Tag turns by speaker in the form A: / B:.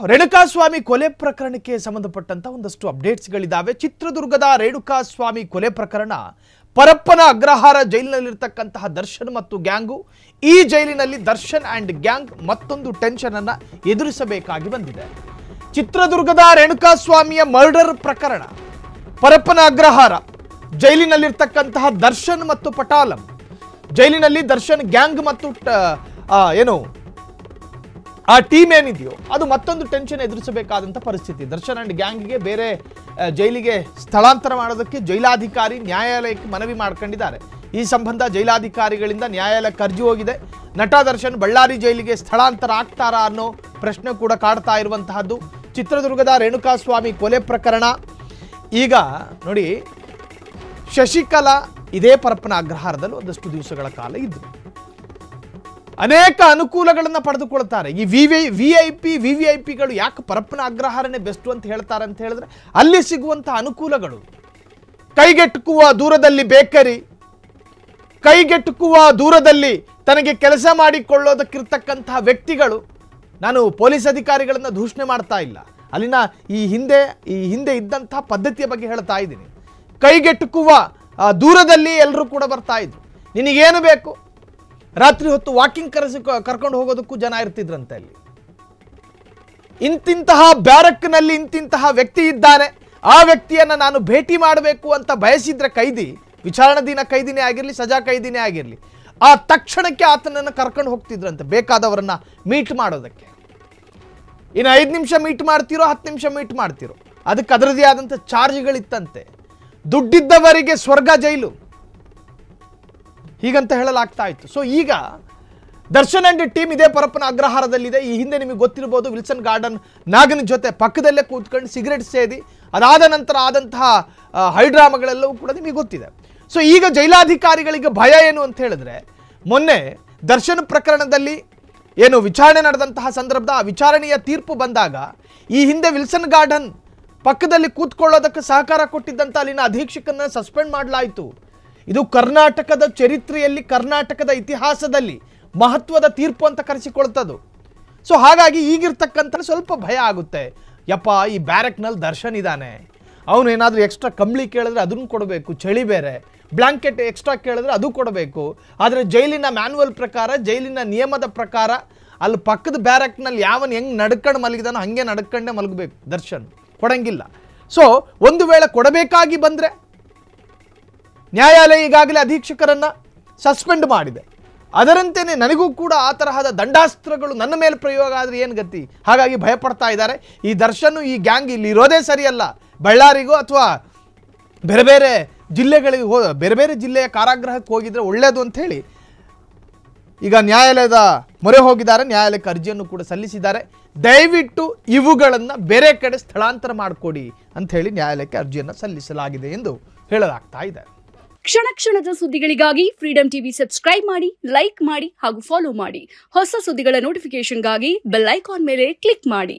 A: ರೇಣುಕಾಸ್ವಾಮಿ ಕೊಲೆ ಪ್ರಕರಣಕ್ಕೆ ಸಂಬಂಧಪಟ್ಟಂತ ಒಂದಷ್ಟು ಅಪ್ಡೇಟ್ಸ್ಗಳಿದ್ದಾವೆ. ಚಿತ್ರದುರ್ಗದ ರೇಣುಕಾಸ್ವಾಮಿ ಕೊಲೆ ಪ್ರಕರಣ, ಪರಪ್ಪನ ಅಗ್ರಹಾರ ಜೈಲಿನಲ್ಲಿರತಕ್ಕಂತಹ ದರ್ಶನ್ ಮತ್ತು ಗ್ಯಾಂಗು, ಈ ಜೈಲಿನಲ್ಲಿ ದರ್ಶನ್ ಅಂಡ್ ಗ್ಯಾಂಗ್ ಮತ್ತೊಂದು ಟೆನ್ಷನ್ ಅನ್ನ ಎದುರಿಸಬೇಕಾಗಿ ಬಂದಿದೆ. ಚಿತ್ರದುರ್ಗದ ರೇಣುಕಾಸ್ವಾಮಿಯ ಮರ್ಡರ್ ಪ್ರಕರಣ, ಪರಪ್ಪನ ಅಗ್ರಹಾರ ಜೈಲಿನಲ್ಲಿರತಕ್ಕಂತಹ ದರ್ಶನ್ ಮತ್ತು ಪಟಾಲಂ, ಜೈಲಿನಲ್ಲಿ ದರ್ಶನ್ ಗ್ಯಾಂಗ್ ಮತ್ತು ಆ ಟೀಮ್ ಏನಿದೆಯೋ ಅದು ಮತ್ತೊಂದು ಟೆನ್ಷನ್ ಎದುರಿಸಬೇಕಾದಂಥ ಪರಿಸ್ಥಿತಿ. ದರ್ಶನ್ ಅಂಡ್ ಗ್ಯಾಂಗ್ಗೆ ಬೇರೆ ಜೈಲಿಗೆ ಸ್ಥಳಾಂತರ ಮಾಡೋದಕ್ಕೆ ಜೈಲಾಧಿಕಾರಿ ನ್ಯಾಯಾಲಯಕ್ಕೆ ಮನವಿ ಮಾಡ್ಕೊಂಡಿದ್ದಾರೆ. ಈ ಸಂಬಂಧ ಜೈಲಾಧಿಕಾರಿಗಳಿಂದ ನ್ಯಾಯಾಲಯಕ್ಕೆ ಅರ್ಜಿ ಹೋಗಿದೆ. ನಟ ದರ್ಶನ್ ಬಳ್ಳಾರಿ ಜೈಲಿಗೆ ಸ್ಥಳಾಂತರ ಆಗ್ತಾರಾ ಅನ್ನೋ ಪ್ರಶ್ನೆ ಕೂಡ ಕಾಡ್ತಾ ಇರುವಂತಹದ್ದು. ಚಿತ್ರದುರ್ಗದ ರೇಣುಕಾಸ್ವಾಮಿ ಕೊಲೆ ಪ್ರಕರಣ ಈಗ ನೋಡಿ, ಶಶಿಕಲಾ ಇದೇ ಪರಪ್ಪನ ಅಗ್ರಹಾರದಲ್ಲಿ ಒಂದಷ್ಟು ದಿವಸಗಳ ಕಾಲ ಇದ್ರು, ಅನೇಕ ಅನುಕೂಲಗಳನ್ನು ಪಡೆದುಕೊಳ್ತಾರೆ. ಈ ವಿವಿಐಪಿಗಳು ಯಾಕೆ ಪರಪ್ಪನ ಅಗ್ರಹಾರನೇ ಬೆಸ್ಟ್ ಅಂತ ಹೇಳ್ತಾರೆ ಅಂತ ಹೇಳಿದ್ರೆ, ಅಲ್ಲಿ ಸಿಗುವಂತಹ ಅನುಕೂಲಗಳು, ಕೈಗೆಟುಕುವ ದೂರದಲ್ಲಿ ಬೇಕರಿ, ಕೈಗೆಟುಕುವ ದೂರದಲ್ಲಿ ತನಗೆ ಕೆಲಸ ಮಾಡಿಕೊಳ್ಳೋದಕ್ಕಿರ್ತಕ್ಕಂತಹ ವ್ಯಕ್ತಿಗಳು. ನಾನು ಪೊಲೀಸ್ ಅಧಿಕಾರಿಗಳನ್ನು ದೂಷಣೆ ಮಾಡ್ತಾ ಇಲ್ಲ, ಅಲ್ಲಿನ ಈ ಹಿಂದೆ ಇದ್ದಂತಹ ಪದ್ಧತಿಯ ಬಗ್ಗೆ ಹೇಳ್ತಾ ಇದ್ದೀನಿ. ಕೈಗೆಟುಕುವ ದೂರದಲ್ಲಿ ಎಲ್ಲರೂ ಕೂಡ ಬರ್ತಾ ಇದ್ರು. ನಿನಗೇನು ಬೇಕು, ರಾತ್ರಿ ಹೊತ್ತು ವಾಕಿಂಗ್ ಕರ್ಕೊಂಡು ಹೋಗೋದಕ್ಕೂ ಜನ ಇರ್ತಿದ್ರಂತೆ. ಅಲ್ಲಿ ಇಂತಿಂತಹ ಬ್ಯಾರಕ್ನಲ್ಲಿ ಇಂತಿಂತಹ ವ್ಯಕ್ತಿ ಇದ್ದಾನೆ, ಆ ವ್ಯಕ್ತಿಯನ್ನು ನಾನು ಭೇಟಿ ಮಾಡಬೇಕು ಅಂತ ಬಯಸಿದ್ರೆ ಕೈದಿ, ವಿಚಾರಣಾಧೀನ ಕೈದಿನೇ ಆಗಿರಲಿ, ಸಜಾ ಕೈದಿನೇ ಆಗಿರಲಿ, ಆ ತಕ್ಷಣಕ್ಕೆ ಆತನನ್ನು ಕರ್ಕೊಂಡು ಹೋಗ್ತಿದ್ರಂತೆ ಬೇಕಾದವರನ್ನ ಮೀಟ್ ಮಾಡೋದಕ್ಕೆ. ಇನ್ನು 5 ನಿಮಿಷ ಮೀಟ್ ಮಾಡ್ತಿರೋ, 10 ನಿಮಿಷ ಮೀಟ್ ಮಾಡ್ತಿರೋ, ಅದಕ್ಕೆ ಅದರದೇ ಆದಂಥ ಚಾರ್ಜ್ಗಳಿತ್ತಂತೆ. ದುಡ್ಡಿದ್ದವರಿಗೆ ಸ್ವರ್ಗ ಜೈಲು ಹೀಗಂತ ಹೇಳಲಾಗ್ತಾ ಇತ್ತು. ಸೊ ಈಗ ದರ್ಶನ್ ಅಂಡ್ ಟೀಮ್ ಇದೇ ಪರಪ್ಪನ ಅಗ್ರಹಾರದಲ್ಲಿದೆ. ಈ ಹಿಂದೆ ನಿಮಗೆ ಗೊತ್ತಿರಬಹುದು, ವಿಲ್ಸನ್ ಗಾರ್ಡನ್ ನಾಗನ ಜೊತೆ ಪಕ್ಕದಲ್ಲೇ ಕೂತ್ಕೊಂಡು ಸಿಗರೆಟ್ ಸೇದಿ ಅದಾದ ನಂತರ ಆದಂತಹ ಹೈಡ್ರಾಮಗಳೆಲ್ಲವೂ ಕೂಡ ನಿಮಗೆ ಗೊತ್ತಿದೆ. ಸೊ ಈಗ ಜೈಲಾಧಿಕಾರಿಗಳಿಗೆ ಭಯ ಏನು ಅಂತ ಹೇಳಿದ್ರೆ, ಮೊನ್ನೆ ದರ್ಶನ್ ಪ್ರಕರಣದಲ್ಲಿ ಏನು ವಿಚಾರಣೆ ನಡೆದಂತಹ ಸಂದರ್ಭದ ಆ ವಿಚಾರಣೆಯ ತೀರ್ಪು ಬಂದಾಗ ಈ ಹಿಂದೆ ವಿಲ್ಸನ್ ಗಾರ್ಡನ್ ಪಕ್ಕದಲ್ಲಿ ಕೂತ್ಕೊಳ್ಳೋದಕ್ಕೆ ಸಹಕಾರ ಕೊಟ್ಟಿದ್ದಂಥ ಅಲ್ಲಿನ ಅಧೀಕ್ಷಕರನ್ನ ಸಸ್ಪೆಂಡ್ ಮಾಡಲಾಯಿತು. ಇದು ಕರ್ನಾಟಕದ ಚರಿತ್ರೆಯಲ್ಲಿ, ಕರ್ನಾಟಕದ ಇತಿಹಾಸದಲ್ಲಿ ಮಹತ್ವದ ತೀರ್ಪು ಅಂತ ಕರೆಸಿಕೊಳ್ತದ್ದು. ಸೊ ಹಾಗಾಗಿ ಈಗಿರ್ತಕ್ಕಂಥ ಸ್ವಲ್ಪ ಭಯ ಆಗುತ್ತೆ. ಯಪ್ಪ, ಈ ಬ್ಯಾರಕ್ನಲ್ಲಿ ದರ್ಶನ್ ಇದ್ದಾನೆ, ಅವನು ಏನಾದರೂ ಎಕ್ಸ್ಟ್ರಾ ಕಂಬಳಿ ಕೇಳಿದ್ರೆ ಅದನ್ನು ಕೊಡಬೇಕು, ಚಳಿ ಬೇರೆ, ಬ್ಲಾಂಕೆಟ್ ಎಕ್ಸ್ಟ್ರಾ ಕೇಳಿದ್ರೆ ಅದು ಕೊಡಬೇಕು. ಆದರೆ ಜೈಲಿನ ಮ್ಯಾನ್ಯುವಲ್ ಪ್ರಕಾರ, ಜೈಲಿನ ನಿಯಮದ ಪ್ರಕಾರ ಅಲ್ಲಿ ಪಕ್ಕದ ಬ್ಯಾರಕ್ನಲ್ಲಿ ಯಾವನು ಹೆಂಗೆ ನಡ್ಕೊಂಡು ಮಲಗಿದಾನೋ ಹಾಗೆ ನಡ್ಕೊಂಡೇ ಮಲಗಬೇಕು, ದರ್ಶನ್ ಕೊಡಂಗಿಲ್ಲ. ಸೊ ಒಂದು ವೇಳೆ ಕೊಡಬೇಕಾಗಿ ಬಂದರೆ, ನ್ಯಾಯಾಲಯ ಈಗಾಗಲೇ ಅಧೀಕ್ಷಕರನ್ನು ಸಸ್ಪೆಂಡ್ ಮಾಡಿದೆ, ಅದರಂತೆಯೇ ನನಗೂ ಕೂಡ ಆ ತರಹದ ದಂಡಾಸ್ತ್ರಗಳು ನನ್ನ ಮೇಲೆ ಪ್ರಯೋಗ ಆದರೆ ಏನು ಗತಿ, ಹಾಗಾಗಿ ಭಯಪಡ್ತಾ ಇದ್ದಾರೆ. ಈ ದರ್ಶನ್, ಈ ಗ್ಯಾಂಗ್ ಇಲ್ಲಿ ಇರೋದೇ ಸರಿಯಲ್ಲ, ಬಳ್ಳಾರಿಗೋ ಅಥವಾ ಬೇರೆ ಬೇರೆ ಜಿಲ್ಲೆಗಳಿಗೆ ಬೇರೆ ಬೇರೆ ಜಿಲ್ಲೆಯ ಕಾರಾಗೃಹಕ್ಕೆ ಹೋಗಿದ್ರೆ ಒಳ್ಳೆಯದು ಅಂಥೇಳಿ ಈಗ ನ್ಯಾಯಾಲಯದ ಮೊರೆ ಹೋಗಿದ್ದಾರೆ. ನ್ಯಾಯಾಲಯಕ್ಕೆ ಅರ್ಜಿಯನ್ನು ಕೂಡ ಸಲ್ಲಿಸಿದ್ದಾರೆ. ದಯವಿಟ್ಟು ಇವುಗಳನ್ನು ಬೇರೆ ಕಡೆ ಸ್ಥಳಾಂತರ ಮಾಡಿಕೊಡಿ ಅಂಥೇಳಿ ನ್ಯಾಯಾಲಯಕ್ಕೆ ಅರ್ಜಿಯನ್ನು ಸಲ್ಲಿಸಲಾಗಿದೆ ಎಂದು ಹೇಳಲಾಗ್ತಾ ಇದೆ.
B: ಕ್ಷಣ ಕ್ಷಣದ ಸುದ್ದಿಗಳಿಗಾಗಿ ಫ್ರೀಡಂ ಟಿವಿ ಸಬ್ಸ್ಕ್ರೈಬ್ ಮಾಡಿ, ಲೈಕ್ ಮಾಡಿ ಹಾಗೂ ಫಾಲೋ ಮಾಡಿ. ಹೊಸ ಸುದ್ದಿಗಳ ನೋಟಿಫಿಕೇಶನ್ಗಾಗಿ ಬೆಲ್ ಐಕಾನ್ ಮೇಲೆ ಕ್ಲಿಕ್ ಮಾಡಿ.